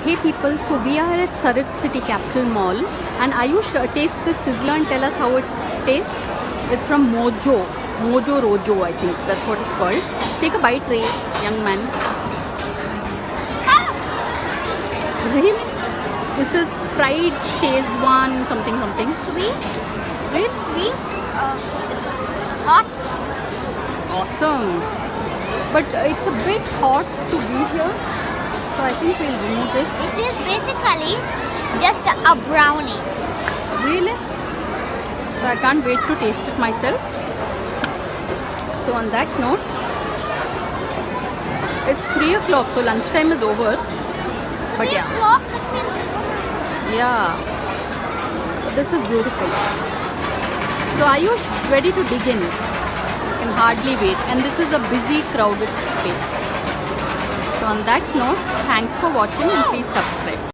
Hey people, so we are at Sarath City Capital Mall and Ayush taste this Sizzler and tell us how it tastes. It's from Mojo. Mojo Rojo, I think that's what it's called. Take a bite, Ray, young man. Really? This is fried Szechuan something. Sweet. Right? Sweet. It's hot. Awesome. But it's a bit hot to be here. So I think we'll remove this. It is basically just a brownie. Really? So I can't wait to taste it myself. So on that note, it's 3 o'clock, so lunchtime is over. But 3 yeah. o'clock, that means Yeah. This is beautiful. So are you ready to dig in? You can hardly wait. And this is a busy, crowded space. So on that note, thanks for watching and please subscribe.